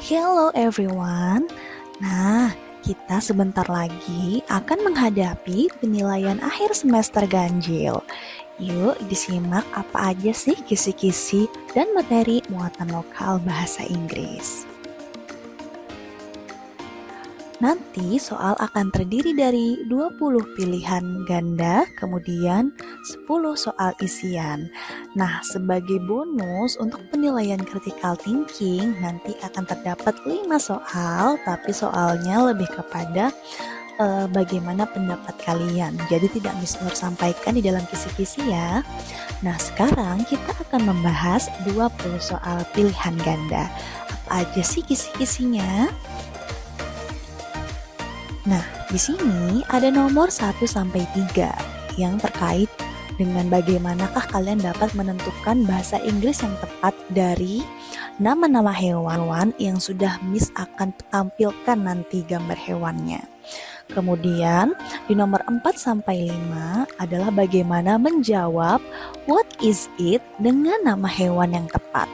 Hello everyone. Nah, kita sebentar lagi akan menghadapi penilaian akhir semester ganjil. Yuk disimak apa aja sih kisi-kisi dan materi muatan lokal bahasa Inggris. Nanti soal akan terdiri dari 20 pilihan ganda, kemudian 10 soal isian. Nah, sebagai bonus untuk penilaian critical thinking, nanti akan terdapat 5 soal, tapi soalnya lebih kepada bagaimana pendapat kalian. Jadi tidak Miss Nur sampaikan di dalam kisi-kisi ya. Nah, sekarang kita akan membahas 20 soal pilihan ganda. Apa aja sih kisi-kisinya? Nah, di sini ada nomor 1 sampai 3 yang terkait dengan bagaimanakah kalian dapat menentukan bahasa Inggris yang tepat dari nama-nama hewan yang sudah Miss akan tampilkan nanti gambar hewannya. Kemudian di nomor 4 sampai 5 adalah bagaimana menjawab what is it dengan nama hewan yang tepat.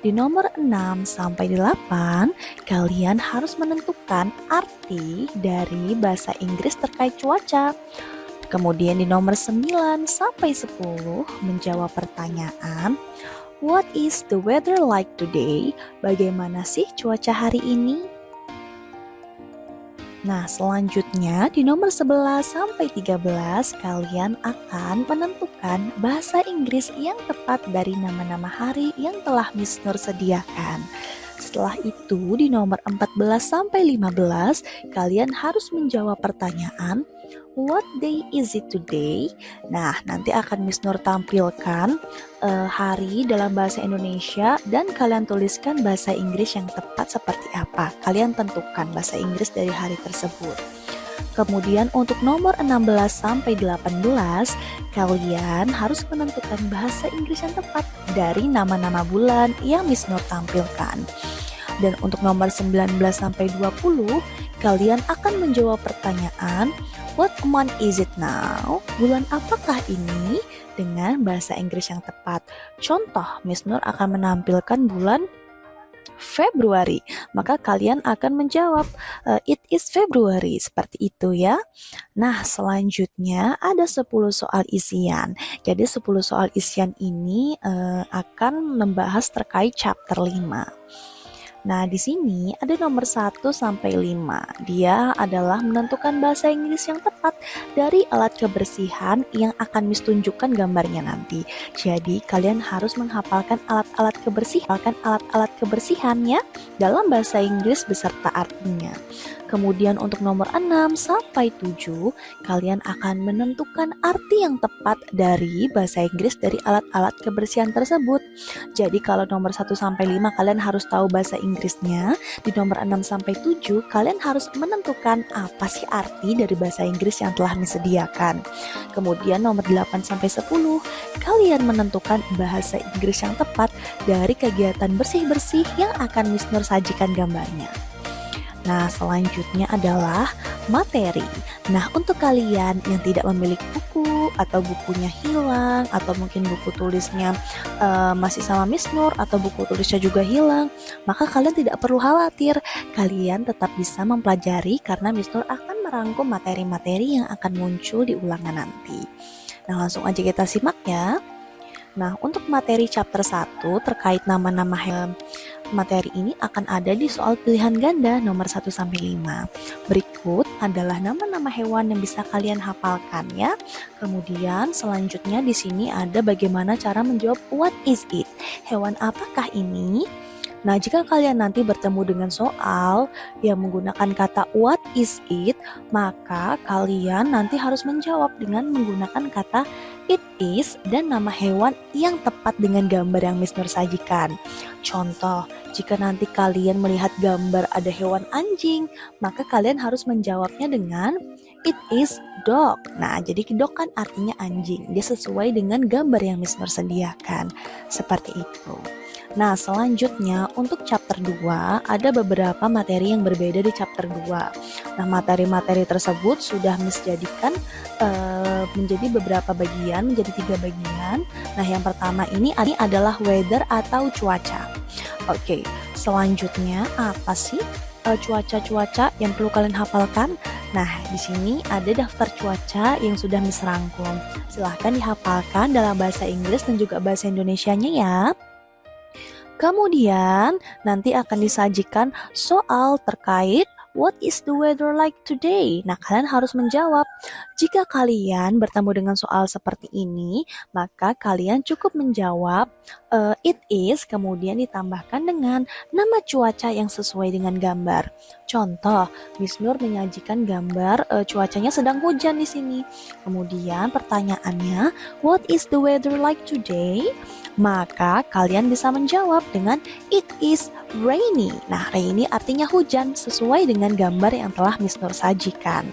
Di nomor 6 sampai 8, kalian harus menentukan arti dari bahasa Inggris terkait cuaca. Kemudian di nomor 9 sampai 10, menjawab pertanyaan, what is the weather like today? Bagaimana sih cuaca hari ini? Nah, selanjutnya di nomor 11 sampai 13 kalian akan menentukan bahasa Inggris yang tepat dari nama-nama hari yang telah Miss Nur sediakan. Setelah itu di nomor 14 sampai 15 kalian harus menjawab pertanyaan what day is it today? Nah, nanti akan Miss Nur tampilkan hari dalam bahasa Indonesia dan kalian tuliskan bahasa Inggris yang tepat seperti apa. Kalian tentukan bahasa Inggris dari hari tersebut. Kemudian untuk nomor 16 sampai 18, kalian harus menentukan bahasa Inggris yang tepat dari nama-nama bulan yang Miss Nur tampilkan. Dan untuk nomor 19 sampai 20, kalian akan menjawab pertanyaan what month is it now? Bulan apakah ini? Dengan bahasa Inggris yang tepat. Contoh, Miss Nur akan menampilkan bulan Februari, maka kalian akan menjawab it is February, seperti itu ya. Nah, selanjutnya ada 10 soal isian. Jadi 10 soal isian ini akan membahas terkait chapter 5. Nah, di sini ada nomor 1 sampai 5. Dia adalah menentukan bahasa Inggris yang tepat dari alat kebersihan yang akan Miss tunjukkan gambarnya nanti. Jadi, kalian harus menghafalkan alat-alat kebersihannya dalam bahasa Inggris beserta artinya. Kemudian untuk nomor 6 sampai 7, kalian akan menentukan arti yang tepat dari bahasa Inggris dari alat-alat kebersihan tersebut. Jadi kalau nomor 1 sampai 5 kalian harus tahu bahasa Inggrisnya. Di nomor 6 sampai 7 kalian harus menentukan apa sih arti dari bahasa Inggris yang telah disediakan. Kemudian nomor 8 sampai 10 kalian menentukan bahasa Inggris yang tepat dari kegiatan bersih-bersih yang akan Miss Nur sajikan gambarnya. Nah, selanjutnya adalah materi. Nah, untuk kalian yang tidak memiliki buku atau bukunya hilang atau mungkin buku tulisnya masih sama Miss Nur atau buku tulisnya juga hilang, maka kalian tidak perlu khawatir. Kalian tetap bisa mempelajari karena Miss Nur akan merangkum materi-materi yang akan muncul di ulangan nanti. Nah, langsung aja kita simak ya. Nah, untuk materi chapter 1 terkait nama-nama hewan, materi ini akan ada di soal pilihan ganda nomor 1 sampai 5. Berikut adalah nama-nama hewan yang bisa kalian hafalkan ya. Kemudian selanjutnya di sini ada bagaimana cara menjawab what is it? Hewan apakah ini? Nah, jika kalian nanti bertemu dengan soal yang menggunakan kata what is it, maka kalian nanti harus menjawab dengan menggunakan kata it is dan nama hewan yang tepat dengan gambar yang Miss Nur sajikan. Contoh, jika nanti kalian melihat gambar ada hewan anjing, maka kalian harus menjawabnya dengan it is dog. Nah, jadi dog kan artinya anjing. Dia sesuai dengan gambar yang Miss Nur sediakan. Seperti itu. Nah, selanjutnya untuk chapter 2 ada beberapa materi yang berbeda di chapter 2. Nah, materi-materi tersebut sudah Miss jadikan menjadi beberapa bagian, menjadi 3 bagian. Nah, yang pertama ini adalah weather atau cuaca. Oke, Selanjutnya apa sih cuaca-cuaca yang perlu kalian hafalkan? Nah, di sini ada daftar cuaca yang sudah Miss rangkum. Silahkan dihafalkan dalam bahasa Inggris dan juga bahasa Indonesianya ya. Kemudian nanti akan disajikan soal terkait what is the weather like today? Nah, kalian harus menjawab. Jika kalian bertemu dengan soal seperti ini, maka kalian cukup menjawab it is, kemudian ditambahkan dengan nama cuaca yang sesuai dengan gambar. Contoh, Miss Nur menyajikan gambar cuacanya sedang hujan di sini. Kemudian pertanyaannya, what is the weather like today? Maka kalian bisa menjawab dengan it is rainy. Nah, rainy artinya hujan sesuai dengan gambar yang telah Miss Nur sajikan.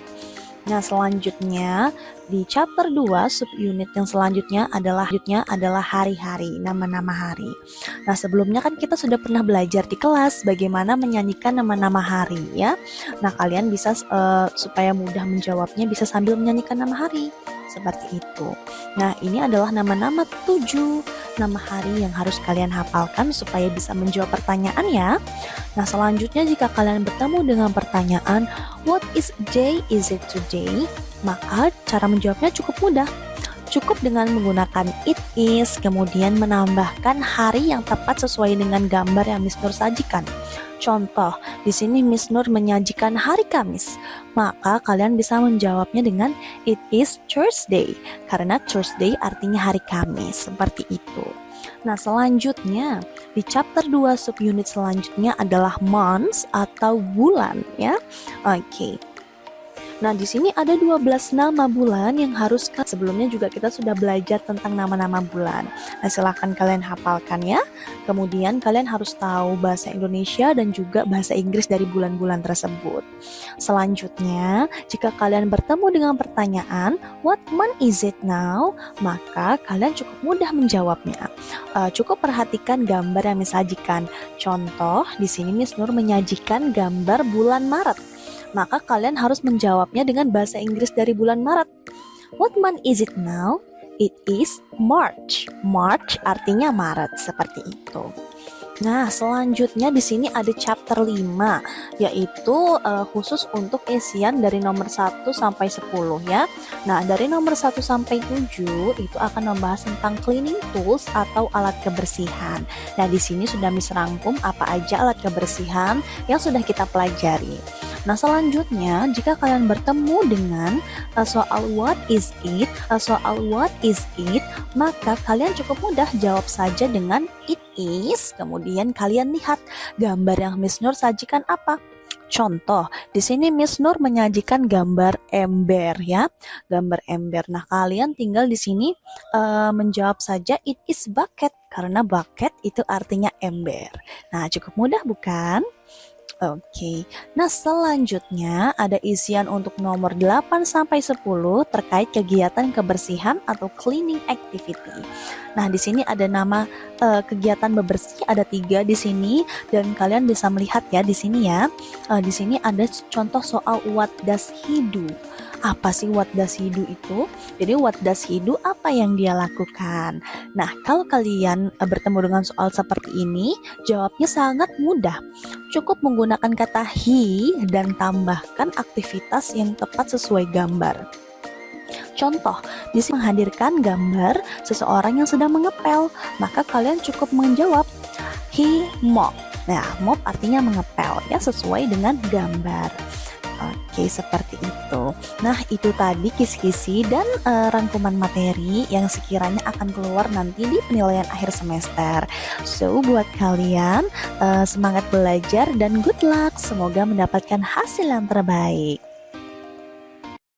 Nah, selanjutnya di chapter 2 subunit yang selanjutnya adalah hari-hari, nama-nama hari. Nah, sebelumnya kan kita sudah pernah belajar di kelas bagaimana menyanyikan nama-nama hari ya. Nah, kalian bisa supaya mudah menjawabnya bisa sambil menyanyikan nama hari. Seperti itu. Nah, ini adalah nama-nama 7 nama hari yang harus kalian hafalkan supaya bisa menjawab pertanyaan ya. Nah, selanjutnya jika kalian bertemu dengan pertanyaan what is day is it today? Maka cara menjawabnya cukup mudah. Cukup dengan menggunakan it is, kemudian menambahkan hari yang tepat sesuai dengan gambar yang Miss Nur sajikan. Contoh, di sini Miss Nur menyajikan hari Kamis, maka kalian bisa menjawabnya dengan it is Thursday, karena Thursday artinya hari Kamis, seperti itu. Nah, selanjutnya di chapter 2 subunit selanjutnya adalah months atau bulan ya. Oke. Nah, di sini ada 12 nama bulan yang harus sebelumnya juga kita sudah belajar tentang nama-nama bulan. Nah, silakan kalian hafalkan ya. Kemudian kalian harus tahu bahasa Indonesia dan juga bahasa Inggris dari bulan-bulan tersebut. Selanjutnya, jika kalian bertemu dengan pertanyaan what month is it now? Maka kalian cukup mudah menjawabnya. Cukup perhatikan gambar yang disajikan. Contoh, di sini Miss Nur menyajikan gambar bulan Maret. Maka kalian harus menjawabnya dengan bahasa Inggris dari bulan Maret. What month is it now? It is March. March artinya Maret, seperti itu. Nah, selanjutnya di sini ada chapter 5, yaitu khusus untuk isian dari nomor 1 sampai 10 ya. Nah, dari nomor 1 sampai 7 itu akan membahas tentang cleaning tools atau alat kebersihan. Nah, di sini sudah Miss rangkum apa aja alat kebersihan yang sudah kita pelajari. Nah, selanjutnya jika kalian bertemu dengan soal what is it, maka kalian cukup mudah jawab saja dengan it is, kemudian kalian lihat gambar yang Miss Nur sajikan apa. Contoh, di sini Miss Nur menyajikan gambar ember ya, gambar ember. Nah, kalian tinggal di sini menjawab saja it is bucket, karena bucket itu artinya ember. Nah, cukup mudah bukan? Oke. Nah, selanjutnya ada isian untuk nomor 8 sampai 10 terkait kegiatan kebersihan atau cleaning activity. Nah, di sini ada nama kegiatan bebersih, ada 3 di sini dan kalian bisa melihat ya di sini ya. Di sini ada contoh soal what does he do. Apa sih what does he do itu? Jadi what does he do, apa yang dia lakukan. Nah, kalau kalian bertemu dengan soal seperti ini, jawabnya sangat mudah. Cukup menggunakan kata he dan tambahkan aktivitas yang tepat sesuai gambar. Contoh, di sini menghadirkan gambar seseorang yang sedang mengepel, maka kalian cukup menjawab he mop. Nah, mop artinya mengepel ya, sesuai dengan gambar. Oke, seperti itu. Nah, itu tadi kisi-kisi dan rangkuman materi yang sekiranya akan keluar nanti di penilaian akhir semester. So, buat kalian semangat belajar dan good luck. Semoga mendapatkan hasil yang terbaik.